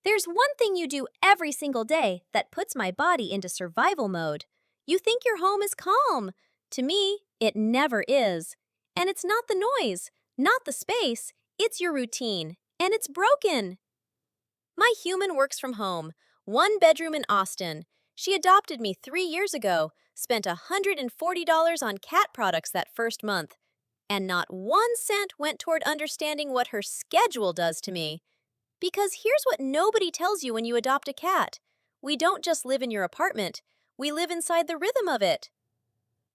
There's one thing you do every single day that puts my body into survival mode. You think your home is calm. To me, it never is. And it's not the noise, not the space, it's your routine. And it's broken. My human works from home, one bedroom in Austin. She adopted me 3 years ago, spent $140 on cat products that first month, and not 1 cent went toward understanding what her schedule does to me. Because here's what nobody tells you when you adopt a cat. We don't just live in your apartment, we live inside the rhythm of it.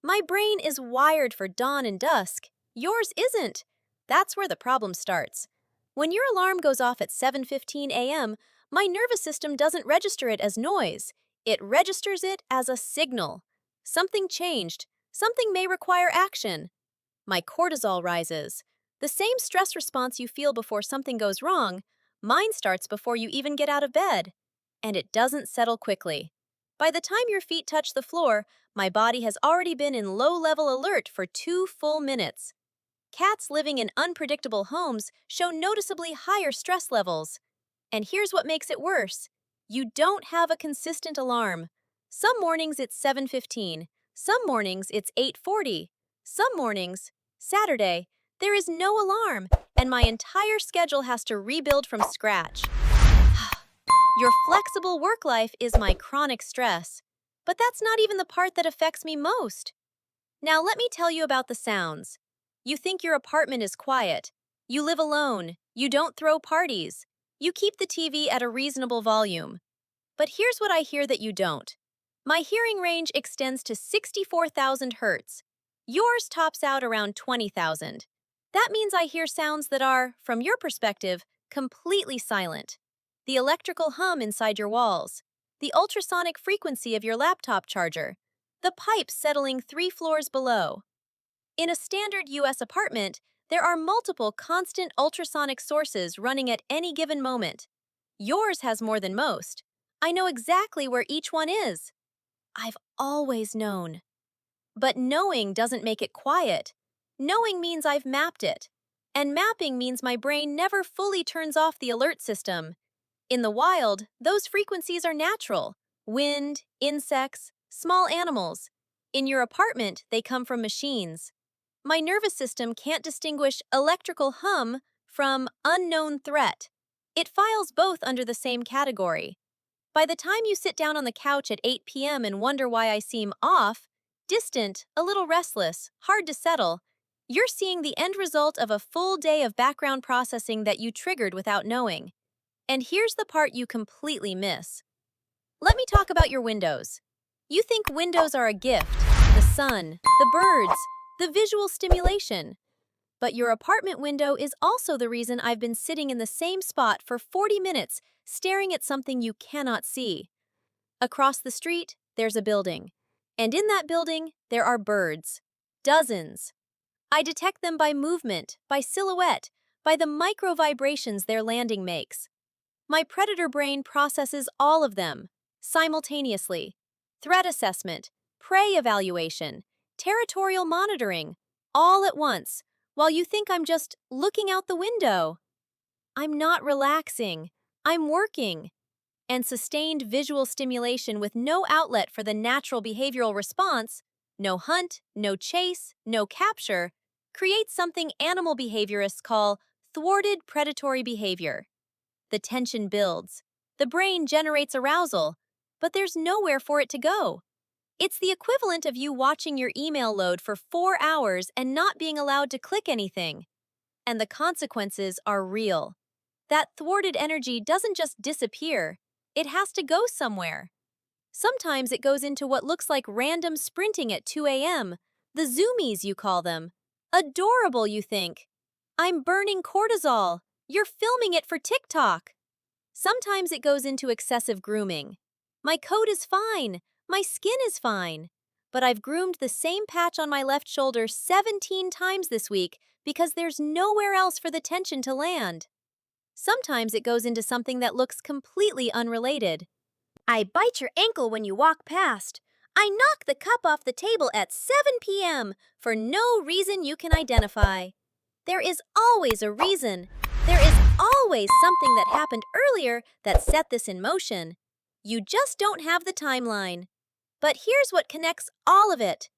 My brain is wired for dawn and dusk. Yours isn't. That's where the problem starts. When your alarm goes off at 7:15 a.m., my nervous system doesn't register it as noise. It registers it as a signal. Something changed. Something may require action. My cortisol rises. The same stress response you feel before something goes wrong, mine starts before you even get out of bed. And it doesn't settle quickly. By the time your feet touch the floor, my body has already been in low-level alert for 2 full minutes. Cats living in unpredictable homes show noticeably higher stress levels. And here's what makes it worse. You don't have a consistent alarm. Some mornings it's 7:15. Some mornings it's 8:40. Some mornings, Saturday, there is no alarm, and my entire schedule has to rebuild from scratch. Your flexible work life is my chronic stress. But that's not even the part that affects me most. Now let me tell you about the sounds. You think your apartment is quiet. You live alone. You don't throw parties. You keep the TV at a reasonable volume. But here's what I hear that you don't. My hearing range extends to 64,000 hertz. Yours tops out around 20,000. That means I hear sounds that are, from your perspective, completely silent. The electrical hum inside your walls, the ultrasonic frequency of your laptop charger, the pipes settling 3 floors below. In a standard US apartment, there are multiple constant ultrasonic sources running at any given moment. Yours has more than most. I know exactly where each one is. I've always known. But knowing doesn't make it quiet. Knowing means I've mapped it. And mapping means my brain never fully turns off the alert system. In the wild, those frequencies are natural. Wind, insects, small animals. In your apartment, they come from machines. My nervous system can't distinguish electrical hum from unknown threat. It files both under the same category. By the time you sit down on the couch at 8 p.m. and wonder why I seem off, distant, a little restless, hard to settle, you're seeing the end result of a full day of background processing that you triggered without knowing. And here's the part you completely miss. Let me talk about your windows. You think windows are a gift, the sun, the birds, the visual stimulation. But your apartment window is also the reason I've been sitting in the same spot for 40 minutes, staring at something you cannot see. Across the street, there's a building. And in that building, there are birds. Dozens. I detect them by movement, by silhouette, by the micro vibrations their landing makes. My predator brain processes all of them, simultaneously. Threat assessment, prey evaluation, territorial monitoring, all at once, while you think I'm just looking out the window. I'm not relaxing. I'm working. And sustained visual stimulation with no outlet for the natural behavioral response, no hunt, no chase, no capture, creates something animal behaviorists call thwarted predatory behavior. The tension builds. The brain generates arousal, but there's nowhere for it to go. It's the equivalent of you watching your email load for 4 hours and not being allowed to click anything. And the consequences are real. That thwarted energy doesn't just disappear. It has to go somewhere. Sometimes it goes into what looks like random sprinting at 2 a.m., the zoomies you call them. Adorable, you think. I'm burning cortisol. You're filming it for TikTok. Sometimes it goes into excessive grooming. My coat is fine. My skin is fine. But I've groomed the same patch on my left shoulder 17 times this week because there's nowhere else for the tension to land. Sometimes it goes into something that looks completely unrelated. I bite your ankle when you walk past. I knock the cup off the table at 7 p.m. for no reason you can identify. There is always a reason. There is always always something that happened earlier that set this in motion. You just don't have the timeline. But here's what connects all of it: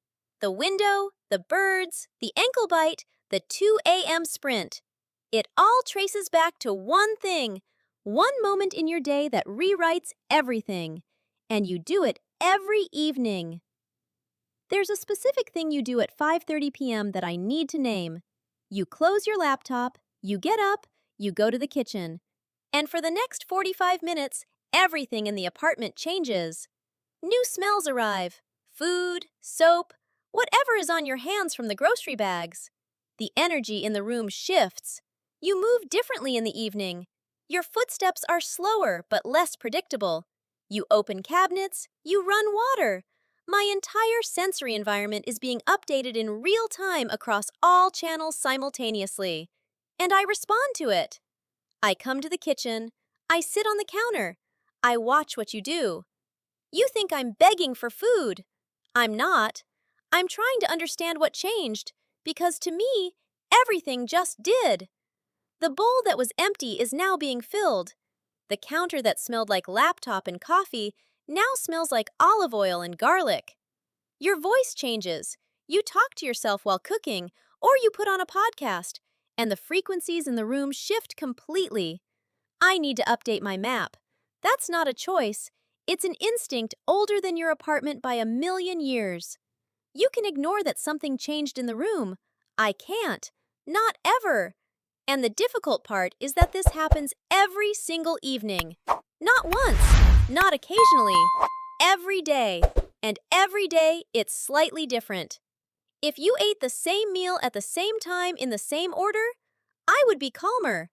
the window, the birds, the ankle bite, the 2 a.m. sprint. It all traces back to one thing, one moment in your day that rewrites everything. And you do it every evening. There's a specific thing you do at 5:30 p.m. that I need to name. You close your laptop, you get up, you go to the kitchen. And for the next 45 minutes, everything in the apartment changes. New smells arrive: food, soap, whatever is on your hands from the grocery bags. The energy in the room shifts. You move differently in the evening. Your footsteps are slower but less predictable. You open cabinets, you run water. My entire sensory environment is being updated in real time across all channels simultaneously. And I respond to it. I come to the kitchen. I sit on the counter. I watch what you do. You think I'm begging for food. I'm not. I'm trying to understand what changed, because to me, everything just did. The bowl that was empty is now being filled. The counter that smelled like laptop and coffee now smells like olive oil and garlic. Your voice changes. You talk to yourself while cooking, or you put on a podcast, and the frequencies in the room shift completely. I need to update my map. That's not a choice. It's an instinct older than your apartment by a million years. You can ignore that something changed in the room. I can't. Not ever. And the difficult part is that this happens every single evening. Not once, not occasionally, every day. And every day, it's slightly different. If you ate the same meal at the same time in the same order, I would be calmer.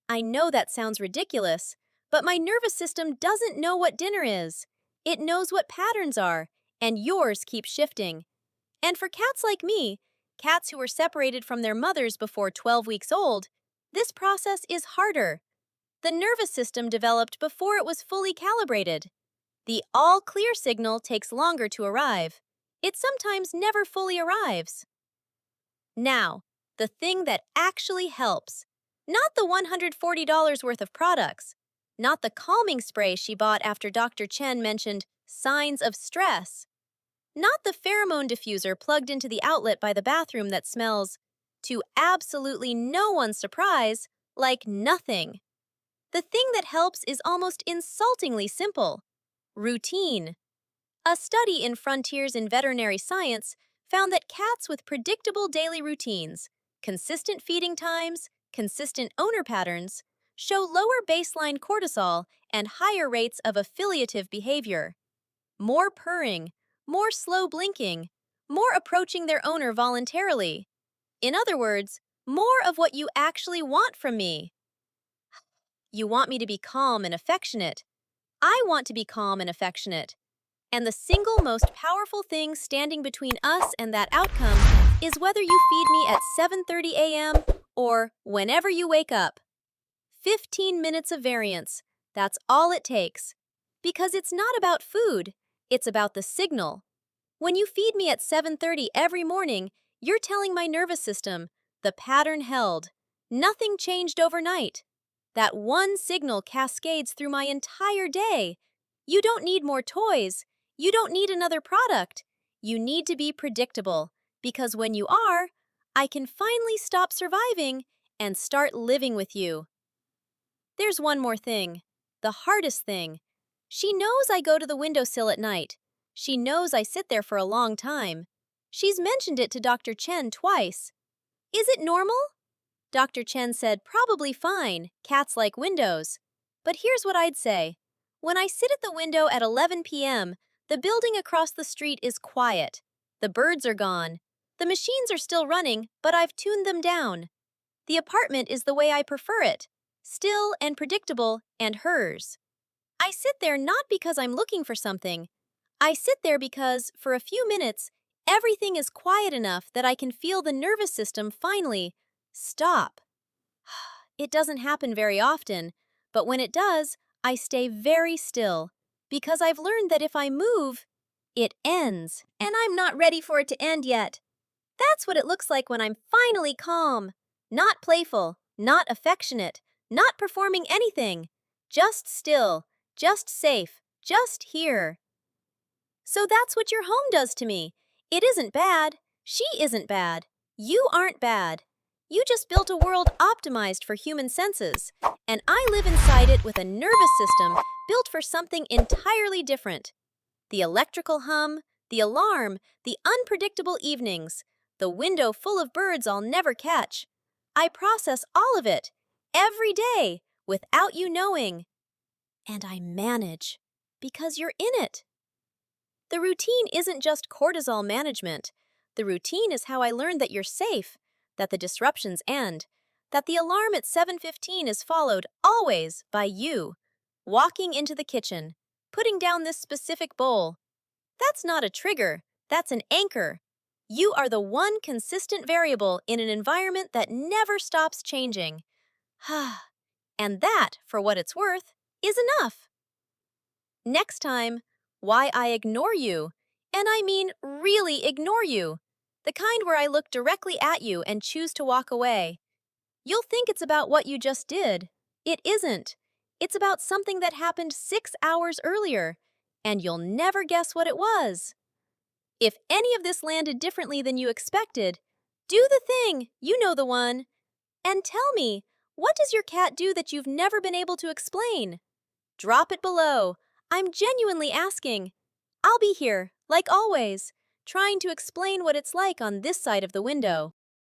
I know that sounds ridiculous, but my nervous system doesn't know what dinner is. It knows what patterns are, and yours keep shifting. And for cats like me, cats who were separated from their mothers before 12 weeks old, this process is harder. The nervous system developed before it was fully calibrated. The all-clear signal takes longer to arrive. It sometimes never fully arrives. Now, the thing that actually helps. Not the $140 worth of products. Not the calming spray she bought after Dr. Chen mentioned signs of stress. Not the pheromone diffuser plugged into the outlet by the bathroom that smells, to absolutely no one's surprise, like nothing. The thing that helps is almost insultingly simple: routine. A study in Frontiers in Veterinary Science found that cats with predictable daily routines, consistent feeding times, consistent owner patterns, show lower baseline cortisol and higher rates of affiliative behavior. More purring, more slow blinking, more approaching their owner voluntarily. In other words, more of what you actually want from me. You want me to be calm and affectionate. I want to be calm and affectionate. And the single most powerful thing standing between us and that outcome is whether you feed me at 7:30 a.m. or whenever you wake up. 15 minutes of variance. That's all it takes. Because it's not about food, it's about the signal. When you feed me at 7:30 every morning, you're telling my nervous system, the pattern held. Nothing changed overnight. That one signal cascades through my entire day. You don't need more toys. You don't need another product. You need to be predictable, because when you are, I can finally stop surviving and start living with you. There's one more thing. The hardest thing. She knows I go to the windowsill at night. She knows I sit there for a long time. She's mentioned it to Dr. Chen twice. Is it normal? Dr. Chen said probably fine, cats like windows. But here's what I'd say. When I sit at the window at 11 p.m., the building across the street is quiet. The birds are gone. The machines are still running, but I've tuned them down. The apartment is the way I prefer it. Still and predictable, and hers. I sit there not because I'm looking for something. I sit there because, for a few minutes, everything is quiet enough that I can feel the nervous system finally stop. It doesn't happen very often, but when it does, I stay very still, because I've learned that if I move, it ends, and I'm not ready for it to end yet. That's what it looks like when I'm finally calm. Not playful, not affectionate, not performing anything. Just still, just safe, just here. So that's what your home does to me. It isn't bad. She isn't bad. You aren't bad. You just built a world optimized for human senses, and I live inside it with a nervous system built for something entirely different. The electrical hum, the alarm, the unpredictable evenings, the window full of birds I'll never catch. I process all of it, every day, without you knowing. And I manage, because you're in it. The routine isn't just cortisol management. The routine is how I learned that you're safe, that the disruptions end, that the alarm at 7:15 is followed always by you. Walking into the kitchen, putting down this specific bowl. That's not a trigger, that's an anchor. You are the one consistent variable in an environment that never stops changing. And that, for what it's worth, is enough. Next time, why I ignore you. And I mean really ignore you. The kind where I look directly at you and choose to walk away. You'll think it's about what you just did. It isn't. It's about something that happened 6 hours earlier, and you'll never guess what it was. If any of this landed differently than you expected, do the thing, you know the one. And tell me, what does your cat do that you've never been able to explain? Drop it below. I'm genuinely asking. I'll be here, like always, trying to explain what it's like on this side of the window.